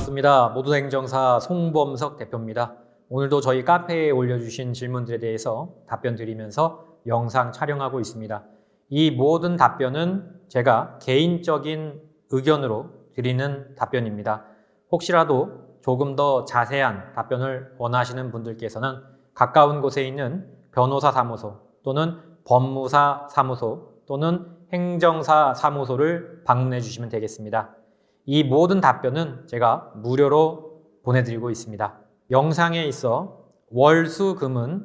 반갑습니다. 모두행정사 송범석 대표입니다. 오늘도 저희 카페에 올려주신 질문들에 대해서 답변 드리면서 영상 촬영하고 있습니다. 이 모든 답변은 제가 개인적인 의견으로 드리는 답변입니다. 혹시라도 조금 더 자세한 답변을 원하시는 분들께서는 가까운 곳에 있는 변호사 사무소 또는 법무사 사무소 또는 행정사 사무소를 방문해 주시면 되겠습니다. 이 모든 답변은 제가 무료로 보내드리고 있습니다. 영상에 있어 월, 수, 금은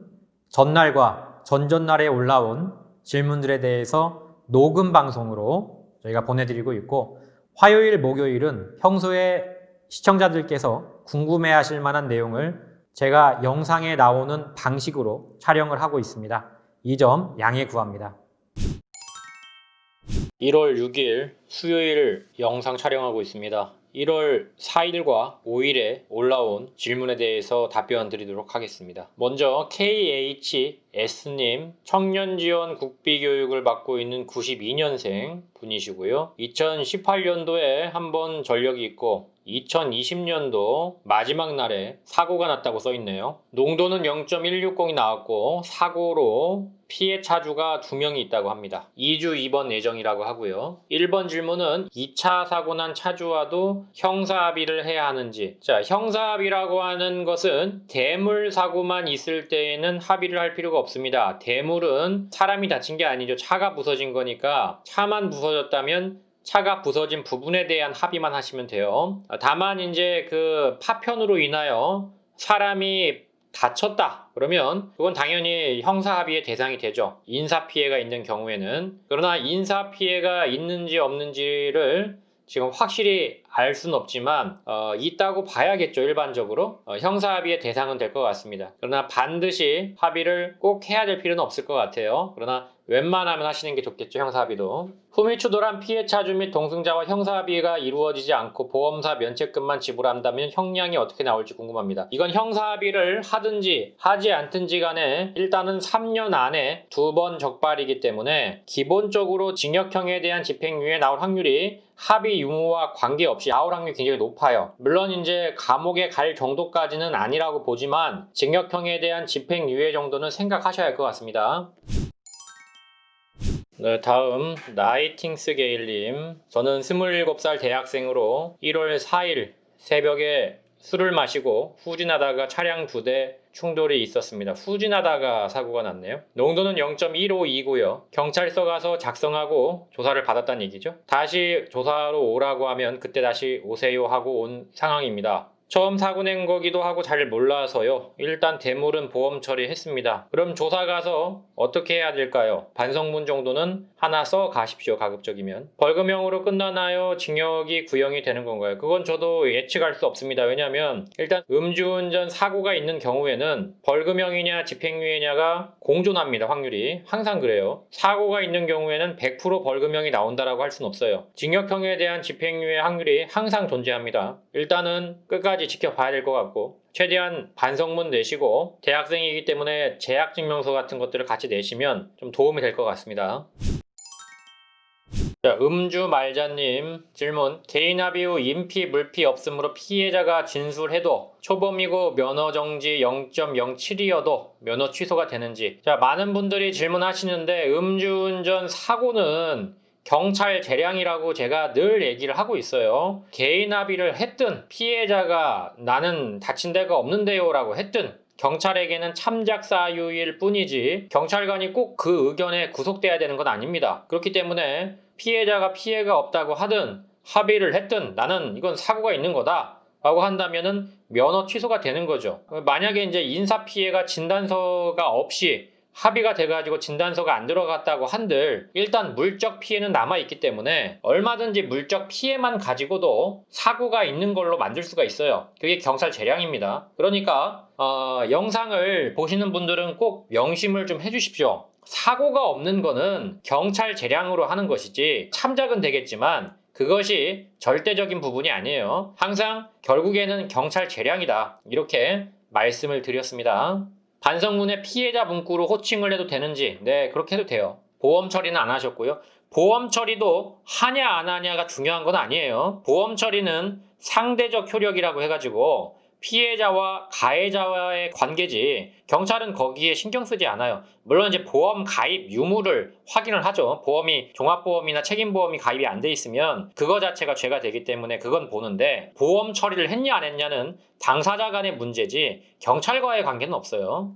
전날과 전전날에 올라온 질문들에 대해서 녹음 방송으로 저희가 보내드리고 있고, 화요일, 목요일은 평소에 시청자들께서 궁금해하실 만한 내용을 제가 영상에 나오는 방식으로 촬영을 하고 있습니다. 이 점 양해 구합니다. 1월 6일 수요일 영상 촬영하고 있습니다. 1월 4일과 5일에 올라온 질문에 대해서 답변 드리도록 하겠습니다. 먼저 KHS님, 청년지원 국비교육을 받고 있는 92년생 분이시고요. 2018년도에 한번 전력이 있고 2020년도 마지막 날에 사고가 났다고 써있네요. 농도는 0.160이 나왔고 사고로 피해 차주가 2명이 있다고 합니다. 2주 입원 예정이라고 하고요. 1번 질문은 2차 사고 난 차주와도 형사합의를 해야 하는지. 자, 형사합의라고 하는 것은 대물 사고만 있을 때에는 합의를 할 필요가 없습니다. 대물은 사람이 다친 게 아니죠. 차가 부서진 거니까 차만 부서졌다면 차가 부서진 부분에 대한 합의만 하시면 돼요. 다만 이제 그 파편으로 인하여 사람이 다쳤다 그러면 그건 당연히 형사합의의 대상이 되죠. 인사피해가 있는 경우에는. 그러나 인사피해가 있는지 없는지를 지금 확실히 알 수는 없지만 있다고 봐야겠죠. 일반적으로 형사합의의 대상은 될 것 같습니다. 그러나 반드시 합의를 꼭 해야 될 필요는 없을 것 같아요. 그러나 웬만하면 하시는 게 좋겠죠. 형사합의도. 흠의추돌한 피해 차주 및 동승자와 형사합의가 이루어지지 않고 보험사 면책금만 지불한다면 형량이 어떻게 나올지 궁금합니다. 이건 형사합의를 하든지 하지 않든지 간에 일단은 3년 안에 2번 적발이기 때문에 기본적으로 징역형에 대한 집행유예 나올 확률이 합의 유무와 관계없이 나올 확률이 굉장히 높아요. 물론 이제 감옥에 갈 정도까지는 아니라고 보지만 징역형에 대한 집행유예 정도는 생각하셔야 할 것 같습니다. 네, 다음 나이팅스 게일님, 저는 27살 대학생으로 1월 4일 새벽에 술을 마시고 후진하다가 차량 2대 충돌이 있었습니다. 후진하다가 사고가 났네요. 농도는 0.152고요. 경찰서 가서 작성하고 조사를 받았다는 얘기죠. 다시 조사하러 오라고 하면 그때 다시 오세요 하고 온 상황입니다. 처음 사고 낸 거기도 하고 잘 몰라서요. 일단 대물은 보험 처리했습니다. 그럼 조사 가서 어떻게 해야 될까요? 반성문 정도는 하나 써 가십시오. 가급적이면. 벌금형으로 끝나나요? 징역이 구형이 되는 건가요? 그건 저도 예측할 수 없습니다. 왜냐하면 일단 음주운전 사고가 있는 경우에는 벌금형이냐 집행유예냐가 공존합니다. 확률이. 항상 그래요. 사고가 있는 경우에는 100% 벌금형이 나온다라고 할 수는 없어요. 징역형에 대한 집행유예 확률이 항상 존재합니다. 일단은 끝까지 지켜봐야 될 것 같고 최대한 반성문 내시고 대학생이기 때문에 재학증명서 같은 것들을 같이 내시면 좀 도움이 될 것 같습니다. 자, 음주 말자님 질문, 개인합의 후 인피 물피 없음으로 피해자가 진술해도 초범이고 면허정지 0.07이어도 면허 취소가 되는지. 자, 많은 분들이 질문하시는데 음주운전 사고는 경찰 재량이라고 제가 늘 얘기를 하고 있어요. 개인 합의를 했든 피해자가 나는 다친 데가 없는데요 라고 했든 경찰에게는 참작 사유일 뿐이지 경찰관이 꼭 그 의견에 구속돼야 되는 건 아닙니다. 그렇기 때문에 피해자가 피해가 없다고 하든 합의를 했든 나는 이건 사고가 있는 거다 라고 한다면은 면허 취소가 되는 거죠. 만약에 이제 인사피해가 진단서가 없이 합의가 돼가지고 진단서가 안 들어갔다고 한들 일단 물적 피해는 남아있기 때문에 얼마든지 물적 피해만 가지고도 사고가 있는 걸로 만들 수가 있어요. 그게 경찰 재량입니다. 그러니까 영상을 보시는 분들은 꼭 명심을 좀 해주십시오. 사고가 없는 거는 경찰 재량으로 하는 것이지 참작은 되겠지만 그것이 절대적인 부분이 아니에요. 항상 결국에는 경찰 재량이다 이렇게 말씀을 드렸습니다. 반성문에 피해자 문구로 호칭을 해도 되는지, 네, 그렇게 해도 돼요. 보험 처리는 안 하셨고요. 보험 처리도 하냐 안 하냐가 중요한 건 아니에요. 보험 처리는 상대적 효력이라고 해가지고 피해자와 가해자와의 관계지 경찰은 거기에 신경 쓰지 않아요. 물론 이제 보험 가입 유무를 확인을 하죠. 보험이 종합보험이나 책임보험이 가입이 안 돼 있으면 그거 자체가 죄가 되기 때문에 그건 보는데 보험 처리를 했냐 안 했냐는 당사자 간의 문제지 경찰과의 관계는 없어요.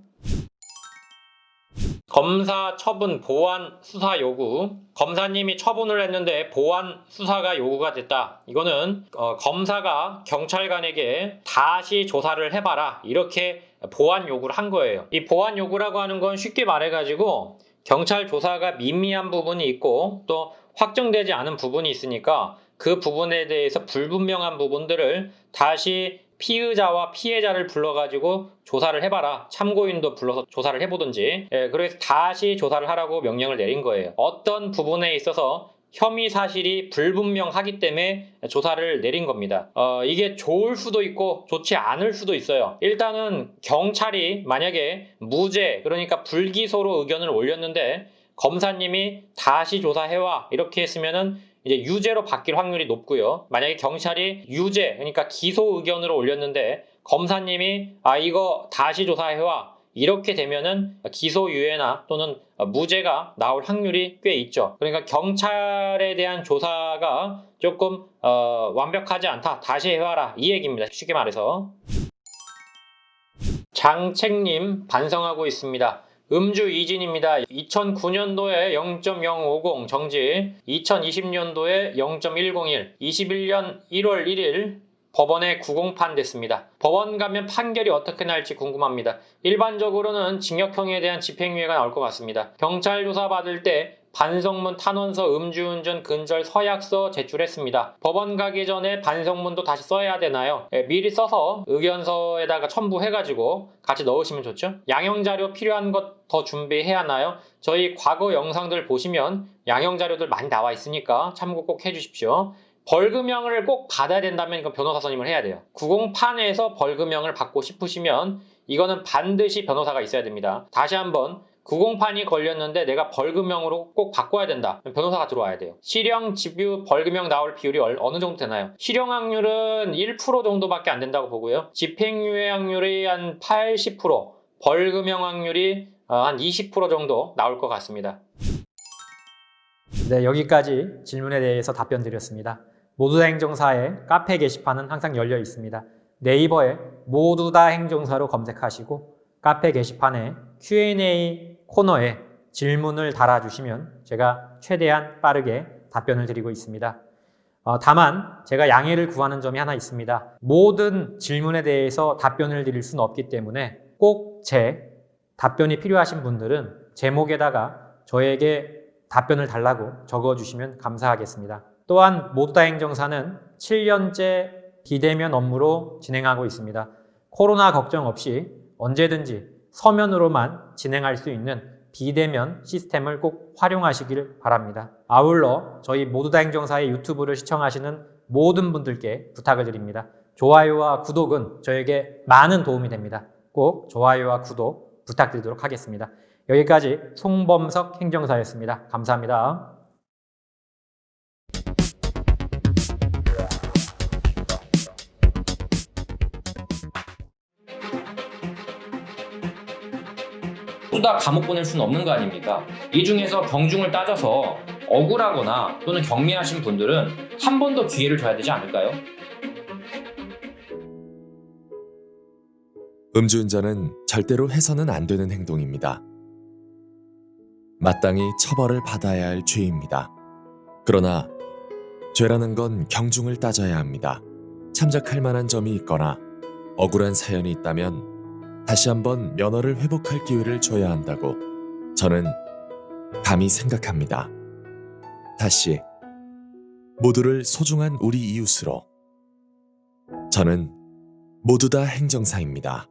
검사 처분 보완 수사 요구. 검사님이 처분을 했는데 보완 수사가 요구가 됐다. 이거는 검사가 경찰관에게 다시 조사를 해봐라 이렇게 보완 요구를 한 거예요. 이 보완 요구라고 하는 건 쉽게 말해가지고 경찰 조사가 미미한 부분이 있고 또 확정되지 않은 부분이 있으니까 그 부분에 대해서 불분명한 부분들을 다시 피의자와 피해자를 불러가지고 조사를 해봐라. 참고인도 불러서 조사를 해보든지. 그래서 다시 조사를 하라고 명령을 내린 거예요. 어떤 부분에 있어서 혐의 사실이 불분명하기 때문에 조사를 내린 겁니다. 이게 좋을 수도 있고 좋지 않을 수도 있어요. 일단은 경찰이 만약에 무죄, 그러니까 불기소로 의견을 올렸는데 검사님이 다시 조사해와 이렇게 했으면은 이제 유죄로 바뀔 확률이 높고요. 만약에 경찰이 유죄, 그러니까 기소 의견으로 올렸는데 검사님이 이거 다시 조사해와 이렇게 되면은 기소유예나 또는 무죄가 나올 확률이 꽤 있죠. 그러니까 경찰에 대한 조사가 조금 완벽하지 않다. 다시 해와라 이 얘기입니다. 쉽게 말해서. 장책님 반성하고 있습니다. 음주 이진입니다. 2009년도에 0.050 정지, 2020년도에 0.101, 21년 1월 1일 법원에 구공판 됐습니다. 법원 가면 판결이 어떻게 날지 궁금합니다. 일반적으로는 징역형에 대한 집행유예가 나올 것 같습니다. 경찰 조사 받을 때 반성문, 탄원서, 음주운전 근절 서약서 제출했습니다. 법원 가기 전에 반성문도 다시 써야 되나요? 미리 써서 의견서에다가 첨부해가지고 같이 넣으시면 좋죠. 양형자료 필요한 것 더 준비해야 하나요? 저희 과거 영상들 보시면 양형자료들 많이 나와 있으니까 참고 꼭 해주십시오. 벌금형을 꼭 받아야 된다면 이건 변호사 선임을 해야 돼요. 구공판에서 벌금형을 받고 싶으시면 이거는 반드시 변호사가 있어야 됩니다. 다시 한번 구공판이 걸렸는데 내가 벌금형으로 꼭 바꿔야 된다. 변호사가 들어와야 돼요. 실형, 집유, 벌금형 나올 비율이 어느 정도 되나요? 실형 확률은 1% 정도밖에 안 된다고 보고요. 집행유예 확률이 한 80%, 벌금형 확률이 한 20% 정도 나올 것 같습니다. 네, 여기까지 질문에 대해서 답변 드렸습니다. 모두다 행정사의 카페 게시판은 항상 열려 있습니다. 네이버에 모두다 행정사로 검색하시고 카페 게시판에 Q&A 코너에 질문을 달아주시면 제가 최대한 빠르게 답변을 드리고 있습니다. 다만 제가 양해를 구하는 점이 하나 있습니다. 모든 질문에 대해서 답변을 드릴 수는 없기 때문에 꼭 제 답변이 필요하신 분들은 제목에다가 저에게 답변을 달라고 적어주시면 감사하겠습니다. 또한 모두다 행정사는 7년째 비대면 업무로 진행하고 있습니다. 코로나 걱정 없이 언제든지 서면으로만 진행할 수 있는 비대면 시스템을 꼭 활용하시길 바랍니다. 아울러 저희 모두다 행정사의 유튜브를 시청하시는 모든 분들께 부탁을 드립니다. 좋아요와 구독은 저에게 많은 도움이 됩니다. 꼭 좋아요와 구독 부탁드리도록 하겠습니다. 여기까지 송범석 행정사였습니다. 감사합니다. 모두 다 감옥 보낼 수는 없는 거 아닙니까? 이 중에서 경중을 따져서 억울하거나 또는 경미하신 분들은 한 번 더 기회를 줘야 되지 않을까요? 음주운전은 절대로 해서는 안 되는 행동입니다. 마땅히 처벌을 받아야 할 죄입니다. 그러나 죄라는 건 경중을 따져야 합니다. 참작할 만한 점이 있거나 억울한 사연이 있다면 다시 한번 면허를 회복할 기회를 줘야 한다고 저는 감히 생각합니다. 다시 모두를 소중한 우리 이웃으로 저는 모두다 행정사입니다.